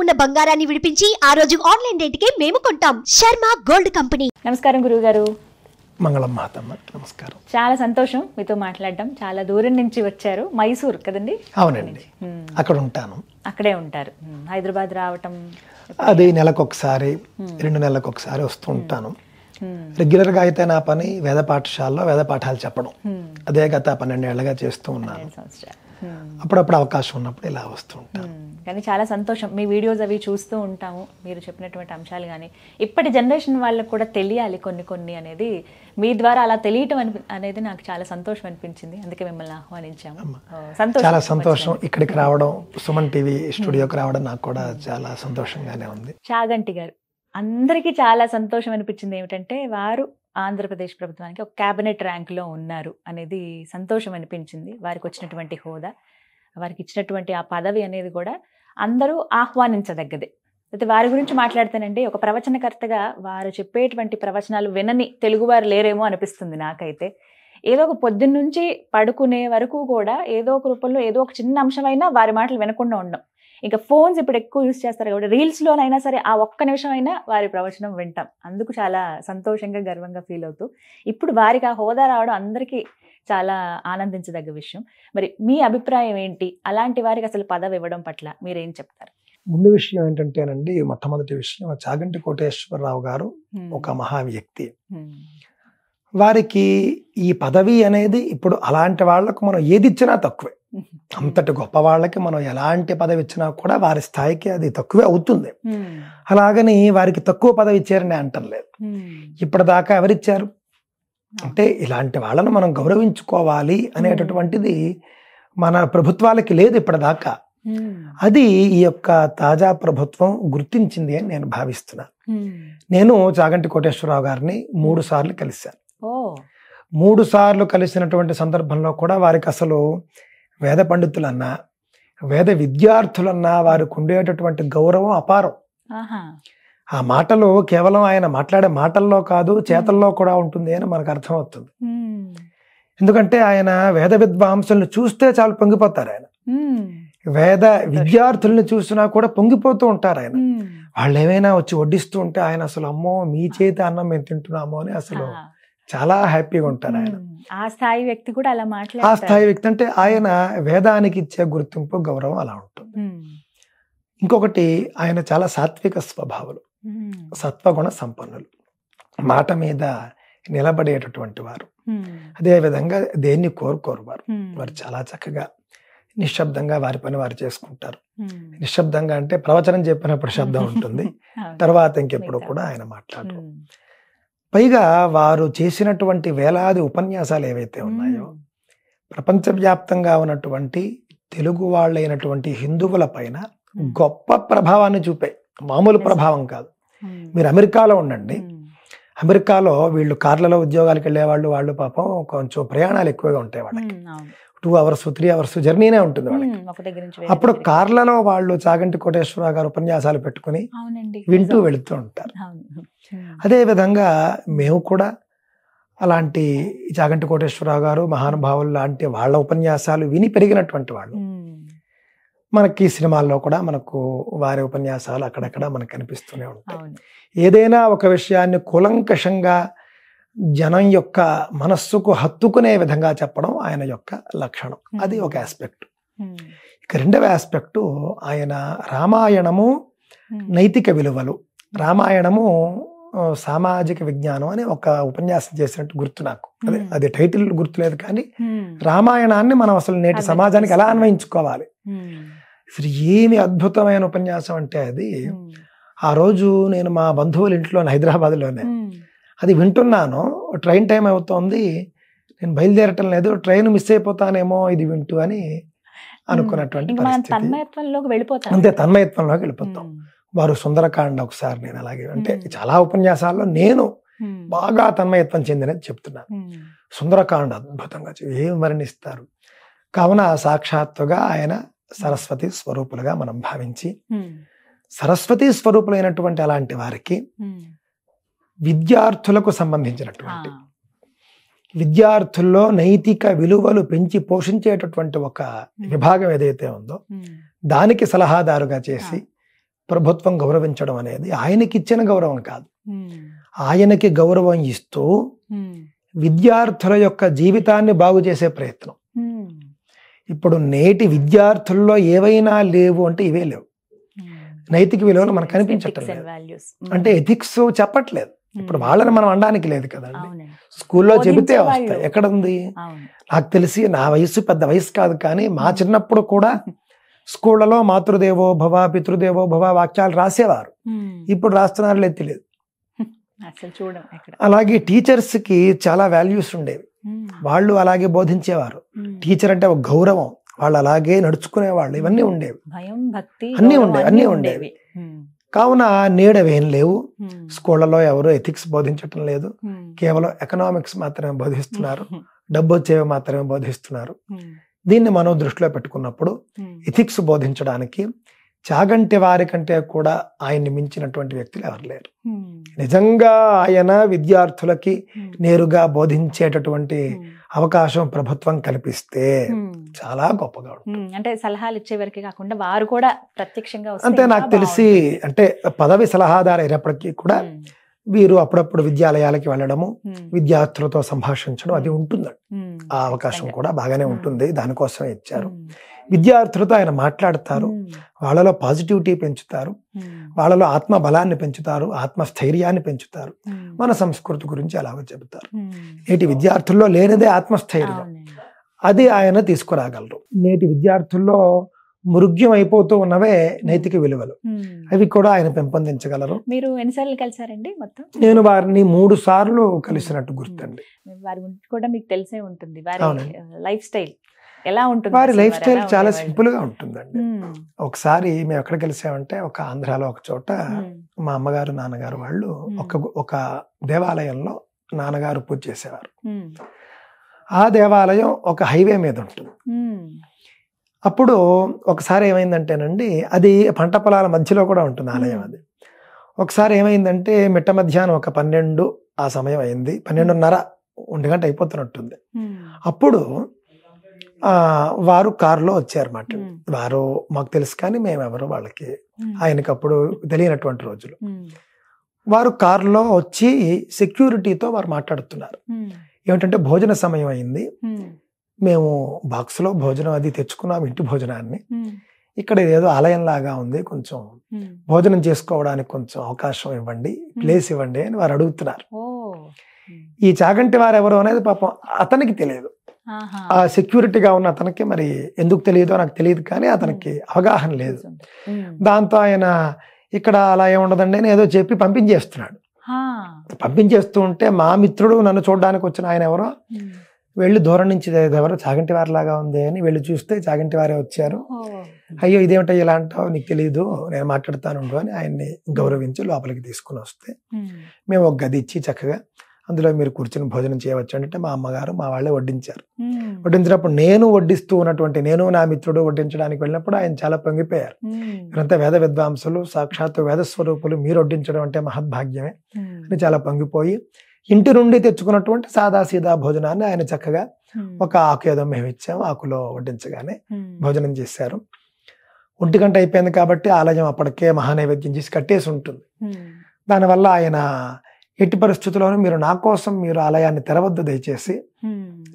ఉన్న బంగారాన్ని విడిపించి ఆ రోజు ఆన్లైన్ రేటుకే మేము కొంటాం. Sharma gold company. నమస్కారం గురువుగారు. మంగళం మాతమ్మ. నమస్కారం. చాలా సంతోషం మీతో మాట్లాడడం. చాలా దూరం నుంచి వచ్చారు, మైసూర్ కదండి? అవునండి, అక్కడ ఉంటాను. అక్కడే ఉంటారు. హైదరాబాద్ రావటం అది నెలకొకసారి 2 నెలలకు ఒకసారి వస్తూ ఉంటాను. రెగ్యులర్గా అయితే నా పని వేద పాఠశాలలో వేద పాఠాలు చెప్పడం. అదే గత 12 ఏళ్లుగా చేస్తూ ఉన్నాను. అప్పుడప్పుడు అవకాశం ఉన్నప్పుడు ఇలా వస్తూ ఉంటాను. కానీ చాలా సంతోషం, మీ వీడియోస్ అవి చూస్తూ ఉంటాము. మీరు చెప్పినటువంటి అంశాలు కానీ ఇప్పటి జనరేషన్ వాళ్ళకు కూడా తెలియాలి కొన్ని అనేది. మీ ద్వారా అలా తెలియటం అనేది నాకు చాలా సంతోషం అనిపించింది. అందుకే మిమ్మల్ని ఆహ్వానించాము. చాలా సంతోషం ఇక్కడికి రావడం, సుమన్ టీవీ స్టూడియోకి రావడం నాకు కూడా చాలా సంతోషంగానే ఉంది. చాగంటి గారు, అందరికీ చాలా సంతోషం అనిపించింది ఏమిటంటే వారు ఆంధ్రప్రదేశ్ ప్రభుత్వానికి ఒక క్యాబినెట్ ర్యాంకులో ఉన్నారు అనేది సంతోషం అనిపించింది. వారికి వచ్చినటువంటి హోదా, వారికి ఇచ్చినటువంటి ఆ పదవి అనేది కూడా అందరూ ఆహ్వానించదగ్గదే. అయితే వారి గురించి మాట్లాడితేనండి, ఒక ప్రవచనకర్తగా వారు చెప్పేటువంటి ప్రవచనాలు వినని తెలుగువారు లేరేమో అనిపిస్తుంది నాకైతే. ఏదో ఒక పొద్దున్న నుంచి పడుకునే వరకు కూడా ఏదో ఒక రూపంలో ఏదో ఒక చిన్న అంశమైనా వారి మాటలు వినకుండా ఉండడం. ఇంకా ఫోన్స్ ఇప్పుడు ఎక్కువ యూజ్ చేస్తారు కాబట్టి రీల్స్లోనైనా సరే ఆ ఒక్క నిమిషం అయినా వారి ప్రవచనం వింటాం. అందుకు చాలా సంతోషంగా గర్వంగా ఫీల్ అవుతూ ఇప్పుడు వారికి ఆ హోదా రావడం అందరికీ చాలా ఆనందించదగ్గ విషయం. మరి మీ అభిప్రాయం ఏంటి? అలాంటి వారికి అసలు పదవి ఇవ్వడం పట్ల మీరేం చెప్తారు? ముందు విషయం ఏంటంటేనండి, మొట్టమొదటి విషయం, చాగంటి కోటేశ్వరరావు గారు ఒక మహా వ్యక్తి. వారికి ఈ పదవి అనేది ఇప్పుడు అలాంటి వాళ్లకు మనం ఏది ఇచ్చినా తక్కువే. అంతటి గొప్ప వాళ్ళకి మనం ఎలాంటి పదవి ఇచ్చినా కూడా వారి స్థాయికి అది తక్కువే అవుతుంది. అలాగని వారికి తక్కువ పదవి ఇచ్చారని అంటలేదు. ఇప్పటిదాకా ఎవరిచ్చారు అంటే ఇలాంటి వాళ్ళను మనం గౌరవించుకోవాలి అనేటటువంటిది మన ప్రభుత్వాలకి లేదు ఇప్పటిదాకా. అది ఈ యొక్క తాజా ప్రభుత్వం గుర్తించింది అని నేను భావిస్తున్నాను. నేను చాగంటి కోటేశ్వరరావు గారిని 3 సార్లు కలిశాను. 3 సార్లు కలిసినటువంటి సందర్భంలో కూడా వారికి అసలు వేద పండితులన్నా వేద విద్యార్థులన్నా వారికి ఉండేటటువంటి గౌరవం అపారం. ఆ మాటలు కేవలం ఆయన మాట్లాడే మాటల్లో కాదు, చేతల్లో కూడా ఉంటుంది అని మనకు అర్థమవుతుంది. ఎందుకంటే ఆయన వేద విద్వాంసులను చూస్తే చాలు పొంగిపోతారు. ఆయన వేద విద్యార్థుల్ని చూసినా కూడా పొంగిపోతూ ఉంటారు. ఆయన వాళ్ళు ఏమైనా వచ్చి వడ్డిస్తూ ఉంటే ఆయన అసలు అమ్మో మీ చేతి అన్నం మేము తింటున్నాము అని అసలు చాలా హ్యాపీగా ఉంటారు. ఆయన ఆ స్థాయి వ్యక్తి కూడా అలా మాట్లాడారు. ఆ స్థాయి వ్యక్తి అంటే ఆయన వేదానికి ఇచ్చే గుర్తింపు, గౌరవం అలా ఉంటుంది. ఇంకొకటి, ఆయన చాలా సాత్విక స్వభావాలు, సత్వగుణ సంపన్నులు, మాట మీద నిలబడేటటువంటి వారు. అదేవిధంగా దేన్ని కోరుకోరు వారు. వారు చాలా చక్కగా నిశ్శబ్దంగా వారి పని వారు చేసుకుంటారు. నిశ్శబ్దంగా అంటే ప్రవచనం చెప్పినప్పుడు శబ్దం ఉంటుంది, తర్వాత ఇంకెప్పుడు కూడా ఆయన మాట్లాడరు. పైగా వారు చేసినటువంటి వేలాది ఉపన్యాసాలు ఏవైతే ఉన్నాయో ప్రపంచవ్యాప్తంగా ఉన్నటువంటి తెలుగు వాళ్ళైనటువంటి హిందువుల పైన గొప్ప ప్రభావాన్ని చూపాయి. మామూలు ప్రభావం కాదు. మీరు అమెరికాలో ఉండండి, అమెరికాలో వీళ్ళు కార్లలో ఉద్యోగాలకు వెళ్ళేవాళ్ళు, వాళ్ళు పాపం కొంచెం ప్రయాణాలు ఎక్కువగా ఉంటాయి వాళ్ళకి. 2 hours 3 hours జర్నీనే ఉంటుంది వాళ్ళకి. అప్పుడు కార్లలో వాళ్ళు చాగంటి కోటేశ్వరరావు గారు ఉపన్యాసాలు పెట్టుకుని వింటూ వెళుతూ ఉంటారు. అదే విధంగా మేము కూడా అలాంటి చాగంటి కోటేశ్వరరావు గారు మహానుభావులు లాంటి వాళ్ళ ఉపన్యాసాలు విని పెరిగినటువంటి వాళ్ళు. మనకి సినిమాల్లో కూడా మనకు వారి ఉపన్యాసాలు అక్కడక్కడ మనకు కనిపిస్తూనే ఉంటాయి. ఏదైనా ఒక విషయాన్ని కూలంకషంగా జనం యొక్క మనస్సుకు హత్తుకునే విధంగా చెప్పడం ఆయన యొక్క లక్షణం. అది ఒక ఆస్పెక్ట్. ఇక రెండవ ఆస్పెక్టు, ఆయన రామాయణము నైతిక విలువలు, రామాయణము సామాజిక విజ్ఞానం అని ఒక ఉపన్యాసం చేసినట్టు గుర్తు నాకు. అది టైటిల్ గుర్తులేదు, కానీ రామాయణాన్ని మనం అసలు నేటి సమాజానికి ఎలా అన్వయించుకోవాలి, అసలు ఏమి అద్భుతమైన ఉపన్యాసం అంటే అది. ఆ రోజు నేను మా బంధువుల ఇంట్లో హైదరాబాద్లోనే అది వింటున్నాను. ట్రైన్ టైం అవుతోంది, నేను బయలుదేరటం లేదు, ట్రైన్ మిస్ అయిపోతానేమో ఇది వింటూ అని అనుకున్నటువంటి పరిస్థితి. అంతే, తన్మయత్వంలోకి వెళ్ళిపోతాం. వారు సుందరకాండ ఒకసారి నేను అలాగే, అంటే చాలా ఉపన్యాసాల్లో నేను బాగా తన్మయత్వం చెందినది చెప్తున్నాను. సుందరకాండ అద్భుతంగా ఏం వర్ణిస్తారు. కావున సాక్షాత్తుగా ఆయన సరస్వతి స్వరూపులుగా మనం భావించి, సరస్వతి స్వరూపులైనటువంటి అలాంటి వారికి విద్యార్థులకు సంబంధించినటువంటి విద్యార్థుల్లో నైతిక విలువలు పెంచి పోషించేటటువంటి ఒక విభాగం ఏదైతే ఉందో దానికి సలహాదారుగా చేసి ప్రభుత్వం గౌరవించడం అనేది ఆయనకి ఇచ్చిన గౌరవం కాదు, ఆయనకి గౌరవం ఇస్తూ విద్యార్థుల యొక్క జీవితాన్ని బాగు చేసే ప్రయత్నం. ఇప్పుడు నేటి విద్యార్థుల్లో ఏవైనా లేవు అంటే ఇవే లేవు. నైతిక విలువలు మనకు కనిపించటం లేదు. అంటే ఎథిక్స్ చెప్పట్లేదు. ఇప్పుడు వాళ్ళని మనం అనడానికి లేదు కదండి. స్కూల్లో చెబితే వస్తాయి. ఎక్కడ ఉంది? నాకు తెలిసి నా వయసు పెద్ద వయసు కాదు, కానీ మా చిన్నప్పుడు కూడా స్కూళ్ళలో మాతృదేవో భవ పితృదేవో భవ వాక్యాలు రాసేవారు. ఇప్పుడు రాస్తున్నారు లేదు తెలియదు. అలాగే టీచర్స్ కి చాలా వాల్యూస్ ఉండేవి, వాళ్ళు అలాగే బోధించేవారు. టీచర్ అంటే ఒక గౌరవం, వాళ్ళు అలాగే నడుచుకునేవాళ్ళు. ఇవన్నీ ఉండేవి, అన్నీ ఉండేవి. కావున నేడవేం లేవు. స్కూళ్ళలో ఎవరు ఎథిక్స్ బోధించటం లేదు, కేవలం ఎకనామిక్స్ మాత్రమే బోధిస్తున్నారు, డబ్బు వచ్చేవి మాత్రమే బోధిస్తున్నారు. దీన్ని మనం దృష్టిలో పెట్టుకున్నప్పుడు ఎథిక్స్ బోధించడానికి చాగంటి వారి కంటే కూడా ఆయన్ని మించినటువంటి వ్యక్తులు ఎవరు లేరు. నిజంగా ఆయన విద్యార్థులకి నేరుగా బోధించేటటువంటి అవకాశం ప్రభుత్వం కల్పిస్తే చాలా గొప్పగా ఉంటుంది. అంటే సలహాలు ఇచ్చే వరకే కాకుండా వారు కూడా ప్రత్యక్షంగా అంటే నాకు తెలిసి అంటే పదవి సలహాదారు అయినప్పటికీ కూడా వీరు అప్పుడప్పుడు విద్యాలయాలకి వెళ్ళడము, విద్యార్థులతో సంభాషించడం అది ఉంటుందండి. ఆ అవకాశం కూడా బాగానే ఉంటుంది, దానికోసమే ఇచ్చారు. విద్యార్థులతో ఆయన మాట్లాడతారు, వాళ్ళలో పాజిటివిటీ పెంచుతారు, వాళ్ళలో ఆత్మ బలాన్ని పెంచుతారు, ఆత్మస్థైర్యాన్ని పెంచుతారు, మన సంస్కృతి గురించి అలాగే చెబుతారు. నేటి విద్యార్థుల్లో లేనిదే ఆత్మస్థైర్యం, అది ఆయన తీసుకురాగలరు. నేటి విద్యార్థుల్లో మృగ్యం అయిపోతూ ఉన్నవే నైతిక విలువలు, అవి కూడా ఆయన పెంపొందించగలరు. మీరు ఎన్నిసార్లు కలిసారండి మొత్తం? నేను వారిని 3 సార్లు కలిసినట్టు గుర్తండి. వారి గురించి కూడా మీకు తెలిసే ఉంటుంది. వారి లైఫ్ స్టైల్ ఎలా ఉంటుంది? వారి లైఫ్ స్టైల్ చాలా సింపుల్ గా ఉంటుందండి. ఒకసారి మేము ఎక్కడ కలిసామంటే ఒక ఆంధ్రాలో ఒక చోట మా అమ్మగారు నాన్నగారు వాళ్ళు ఒక దేవాలయంలో నాన్నగారు పూజ చేసేవారు. ఆ దేవాలయం ఒక హైవే మీద ఉంటుంది. అప్పుడు ఒకసారి ఏమైందంటేనండి, అది పంట పొలాల మధ్యలో కూడా ఉంటుంది ఆలయం. అది ఒకసారి ఏమైందంటే మిట్ట మధ్యాహ్నం ఒక 12 ఆ సమయం అయింది, 12:30 1 గంట అయిపోతున్నట్టుంది. అప్పుడు వారు కారులో వచ్చారన్నమాట. వారు మాకు తెలుసు కానీ మేమెవరు వాళ్ళకి ఆయనకి అప్పుడు తెలియనటువంటి రోజులు. వారు కారులో వచ్చి సెక్యూరిటీతో వారు మాట్లాడుతున్నారు. ఏమిటంటే భోజన సమయం అయింది, మేము బాక్స్లో భోజనం అది తెచ్చుకున్నాం, ఇంటి భోజనాన్ని. ఇక్కడ ఏదో ఆలయం లాగా ఉంది, కొంచెం భోజనం చేసుకోవడానికి కొంచెం అవకాశం ఇవ్వండి, ప్లేస్ ఇవ్వండి అని వారు అడుగుతున్నారు. ఈ చాగంటి వారు ఎవరు అనేది పాపం అతనికి తెలియదు. ఆ సెక్యూరిటీగా ఉన్న అతనికి మరి ఎందుకు తెలియదో నాకు తెలియదు, కానీ అతనికి అవగాహన లేదు. దాంతో ఆయన ఇక్కడ అలా ఏముండదండి అని ఏదో చెప్పి పంపించేస్తున్నాడు. పంపించేస్తూ ఉంటే మా మిత్రుడు నన్ను చూడడానికి వచ్చిన ఆయన ఎవరో వెళ్ళి దూరం నుంచి ఎవరో చాగంటి వారి లాగా ఉంది అని వెళ్ళి చూస్తే చాగంటి వారే వచ్చారు. అయ్యో ఇదేమిటో ఇలా అంటావు, నీకు తెలియదు, నేను మాట్లాడతాను అని ఆయన్ని గౌరవించి లోపలికి తీసుకుని వస్తే మేము ఒక గది ఇచ్చి చక్కగా అందులో మీరు కూర్చొని భోజనం చేయవచ్చు అంటే మా అమ్మగారు మా వాళ్ళే వడ్డించారు. వడ్డించినప్పుడు నేను వడ్డిస్తూ ఉన్నటువంటి నేను నా మిత్రుడు వడ్డించడానికి వెళ్ళినప్పుడు ఆయన చాలా పొంగిపోయారు. మీరంతా వేద విద్వాంసులు, సాక్షాత్తు వేద స్వరూపులు, మీరు వడ్డించడం అంటే మహద్భాగ్యమే అని చాలా పొంగిపోయి ఇంటి నుండి తెచ్చుకున్నటువంటి సాదా సీదా భోజనాన్ని ఆయన చక్కగా ఒక ఆకు ఏదో మేము ఇచ్చాము, ఆకులో వడ్డించగానే భోజనం చేశారు. 1 గంట అయిపోయింది కాబట్టి ఆలయం అప్పటికే మహానైవేద్యం చేసి కట్టేసి ఉంటుంది. దానివల్ల ఆయన ఎట్టి పరిస్థితుల్లోనూ మీరు నా కోసం మీరు ఆలయాన్ని తెరవద్దు దయచేసి,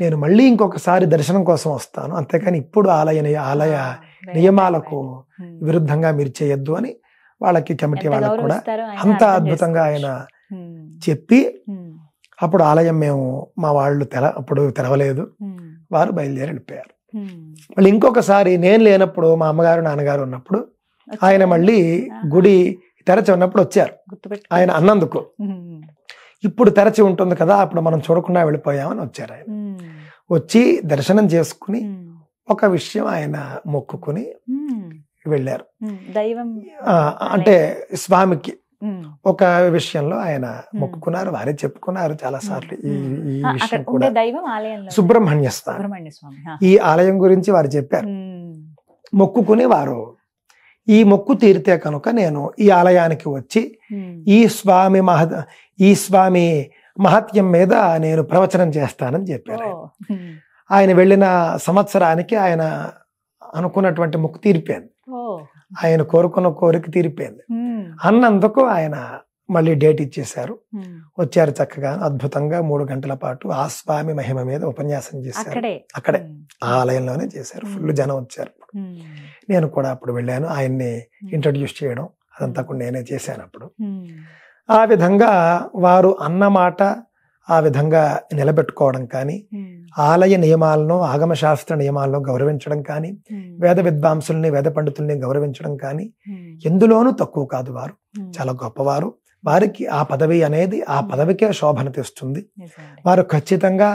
నేను మళ్ళీ ఇంకొకసారి దర్శనం కోసం వస్తాను, అంతేకాని ఇప్పుడు ఆలయ నియమాలకు విరుద్ధంగా మీరు చేయొద్దు అని వాళ్ళకి కమిటీ వాళ్ళకు కూడా అంత అద్భుతంగా ఆయన చెప్పి అప్పుడు ఆలయం మేము మా వాళ్ళు అప్పుడు తెరవలేదు, వారు బయలుదేరి వెళ్ళిపోయారు. మళ్ళీ ఇంకొకసారి నేను లేనప్పుడు మా అమ్మగారు నాన్నగారు ఉన్నప్పుడు ఆయన మళ్ళీ గుడి తెరచి ఉన్నప్పుడు వచ్చారు. ఆయన అన్నందుకు ఇప్పుడు తెరచి ఉంటుంది కదా, అప్పుడు మనం చూడకుండా వెళ్ళిపోయామని వచ్చారు. ఆయన వచ్చి దర్శనం చేసుకుని ఒక విషయం ఆయన మొక్కుకుని వెళ్ళారు. అంటే స్వామికి ఒక విషయంలో ఆయన మొక్కుకున్నారు, వారే చెప్పుకున్నారు చాలా సార్లు. ఈ విషయం కూడా సుబ్రహ్మణ్య స్వామి ఈ ఆలయం గురించి వారు చెప్పారు. మొక్కుకుని వారు ఈ మొక్కు తీరితే కనుక నేను ఈ ఆలయానికి వచ్చి ఈ స్వామి మహత్యం మీద నేను ప్రవచనం చేస్తానని చెప్పారు. ఆయన వెళ్ళిన సంవత్సరానికి ఆయన అనుకున్నటువంటి మొక్కు తీరిపోయింది. ఆయన కోరుకున్న కోరిక తీరిపోయింది. అన్నందుకు ఆయన మళ్ళీ డేట్ ఇచ్చేశారు. వచ్చారు చక్కగా అద్భుతంగా 3 గంటల పాటు ఆ స్వామి మహిమ మీద ఉపన్యాసం చేశారు. అక్కడే ఆ ఆలయంలోనే చేశారు. ఫుల్ జనం వచ్చారు. నేను కూడా అప్పుడు వెళ్ళాను. ఆయన్ని ఇంట్రడ్యూస్ చేయడం అదంతా కూడా నేనే చేశాను అప్పుడు. ఆ విధంగా వారు అన్నమాట ఆ విధంగా నిలబెట్టుకోవడం కానీ, ఆలయ నియమాలను ఆగమశాస్త్ర నియమాలను గౌరవించడం కానీ, వేద విద్వాంసుల్ని వేద పండితుల్ని గౌరవించడం కానీ ఎందులోనూ తక్కువ కాదు. వారు చాలా గొప్పవారు. వారికి ఆ పదవి అనేది ఆ పదవికే శోభను తెస్తుంది. వారు ఖచ్చితంగా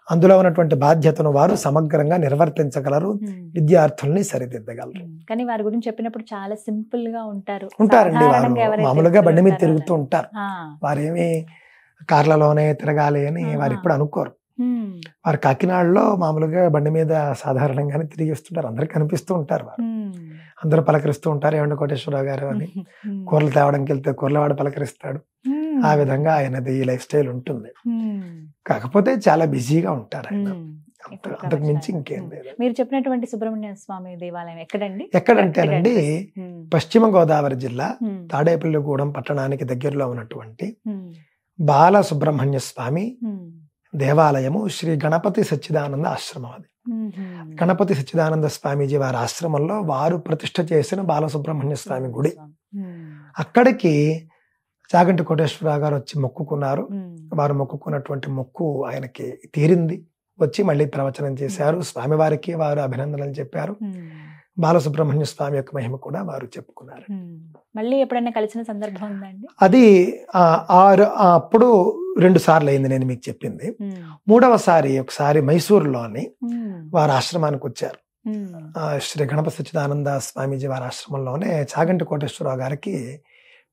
అందులో ఉన్నటువంటి బాధ్యతను వారు సమగ్రంగా నిర్వర్తించగలరు, విద్యార్థుల్ని సరిదిద్దగలరు. కానీ వారి గురించి చెప్పినప్పుడు చాలా సింపుల్ గా ఉంటారండి. వారు మామూలుగా బండి మీద తిరుగుతూ ఉంటారు. వారేమి కార్లలోనే తిరగాలి అని వారు ఎప్పుడు అనుకోరు. వారు కాకినాడలో మామూలుగా బండి మీద సాధారణంగానే తిరిగి వస్తుంటారు. అందరికి కనిపిస్తూ ఉంటారు. వారు అందరూ పలకరిస్తూ ఉంటారు, ఏమండి కోటేశ్వరరావు గారు అని. కూరలు తేవడానికి వెళ్తే కూరలవాడు పలకరిస్తాడు. ఆ విధంగా ఆయనది ఈ లైఫ్ స్టైల్ ఉంటుంది. కాకపోతే చాలా బిజీగా ఉంటారు ఆయన. అంతకు మించి ఇంకేం లేదు. మీరు చెప్పినటువంటి సుబ్రహ్మణ్య స్వామి దేవాలయం ఎక్కడంటేనండి, పశ్చిమ గోదావరి జిల్లా తాడేపల్లిగూడెం పట్టణానికి దగ్గరలో ఉన్నటువంటి బాల సుబ్రహ్మణ్య స్వామి దేవాలయము శ్రీ గణపతి సచ్చిదానంద ఆశ్రమం. అది గణపతి సచ్చిదానంద స్వామీజీ వారి ఆశ్రమంలో వారు ప్రతిష్ఠ చేసిన బాలసుబ్రహ్మణ్య స్వామి గుడి. అక్కడికి చాగంటి కోటేశ్వరరావు గారు వచ్చి మొక్కుకున్నారు. వారు మొక్కుకున్నటువంటి మొక్కు ఆయనకి తీరింది. వచ్చి మళ్ళీ ప్రవచనం చేశారు. స్వామివారికి వారు అభినందనలు చెప్పారు. బాలసుబ్రహ్మణ్య స్వామి యొక్క మహిమ కూడా వారు చెప్పుకున్నారు. మళ్ళీ ఎప్పుడైనా కలిసిన సందర్భం ఉందండి? అది అప్పుడు 2 సార్లు అయింది నేను మీకు చెప్పింది. 3వసారి ఒకసారి మైసూరులోని వారి ఆశ్రమానికి వచ్చారు. శ్రీ గణపతి సచ్చిదానంద స్వామీజీ వారి ఆశ్రమంలోనే చాగంటి కోటేశ్వరరావు గారికి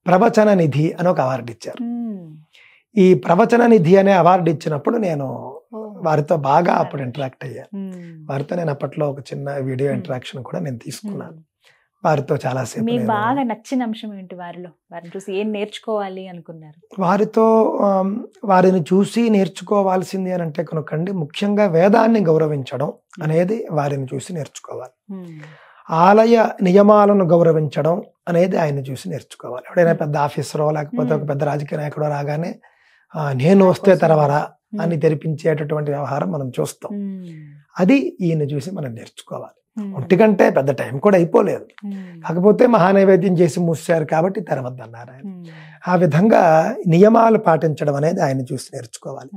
ప్రవచన నిధి అని ఒక అవార్డు ఇచ్చారు. ఈ ప్రవచన నిధి అనే అవార్డు ఇచ్చినప్పుడు నేను వారితో బాగా అప్పుడు ఇంటరాక్ట్ అయ్యాను. వారితో నేను అప్పట్లో ఒక చిన్న వీడియో ఇంటరాక్షన్ కూడా నేను తీసుకున్నాను. వారితో చాలాసేపు. మీకు బాగా నచ్చిన అంశం ఏంటి వారిలో? వారిని చూసి ఏం నేర్చుకోవాలి అనుకున్నారు? వారిని చూసి నేర్చుకోవాల్సింది అని అంటే కనుకండి, ముఖ్యంగా వేదాన్ని గౌరవించడం అనేది వారిని చూసి నేర్చుకోవాలి. ఆలయ నియమాలను గౌరవించడం అనేది ఆయన చూసి నేర్చుకోవాలి. ఎవడైనా పెద్ద ఆఫీసరో లేకపోతే ఒక పెద్ద రాజకీయ నాయకుడో రాగానే నేను వస్తే తర్వారా అని తెరిపించేటటువంటి వ్యవహారం మనం చూస్తాం. అది ఈయన చూసి మనం నేర్చుకోవాలి. 1 గంటే పెద్ద టైం కూడా అయిపోలేదు. కాకపోతే మహానైవేద్యం చేసి మూసారు కాబట్టి తెరవద్దన్నారు ఆయన. ఆ విధంగా నియమాలు పాటించడం అనేది ఆయన చూసి నేర్చుకోవాలి.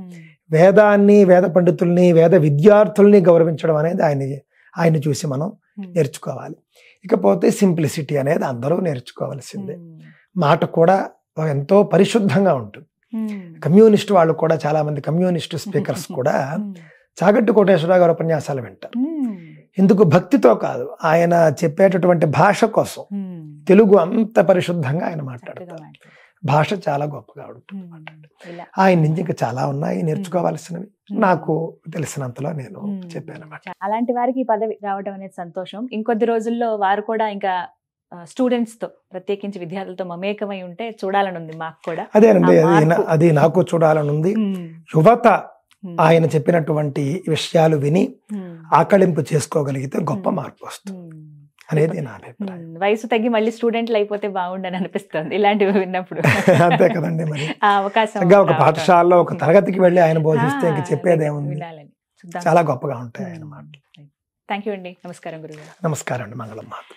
వేదాన్ని, వేద పండితుల్ని, వేద విద్యార్థుల్ని గౌరవించడం అనేది ఆయన చూసి మనం నేర్చుకోవాలి. ఇకపోతే సింప్లిసిటీ అనేది అందరూ నేర్చుకోవాల్సిందే. మాట కూడా ఎంతో పరిశుద్ధంగా ఉంటుంది. కమ్యూనిస్ట్ వాళ్ళు కూడా, చాలా మంది కమ్యూనిస్ట్ స్పీకర్స్ కూడా చాగంటి కోటేశ్వరరావు గారి ఉపన్యాసాలు వింటారు. ఎందుకు? భక్తితో కాదు, ఆయన చెప్పేటటువంటి భాష కోసం. తెలుగు అంత పరిశుద్ధంగా ఆయన మాట్లాడతారు. భాష చాలా గొప్పగా ఉంటుంది. ఆయన నుంచి ఇంకా చాలా ఉన్నాయి నేర్చుకోవాల్సినవి. నాకు తెలిసినంతలో నేను చెప్పాను అన్నమాట. అలాంటి వారికి ఈ పదవి రావడం అనేది సంతోషం. ఇంకొద్ది రోజుల్లో వారు కూడా ఇంకా స్టూడెంట్స్ తో, ప్రత్యేకించి విద్యార్థులతో మమేకమై ఉంటే చూడాలని ఉంది మాకు కూడా. అదేనండి, అది నాకు చూడాలని ఉంది. యువత ఆయన చెప్పినటువంటి విషయాలు విని ఆకళింపు చేసుకోగలిగితే గొప్ప మార్పు వస్తుంది అనేది నా అభిప్రాయం. వయసు తగ్గి మళ్ళీ స్టూడెంట్లు అయిపోతే బాగుండని అనిపిస్తుంది ఇలాంటివి విన్నప్పుడు. అంతే కదండి. మరి అవకాశం ఒక పాఠశాలలో ఒక తరగతికి వెళ్ళి ఆయన బోధిస్తే ఇంక చెప్పేదేముంది, చాలా గొప్పగా ఉంటాయి ఆయన మాటలు. థ్యాంక్ యూ అండి. నమస్కారం గురుగారు. నమస్కారం అండి. మంగళం మాత.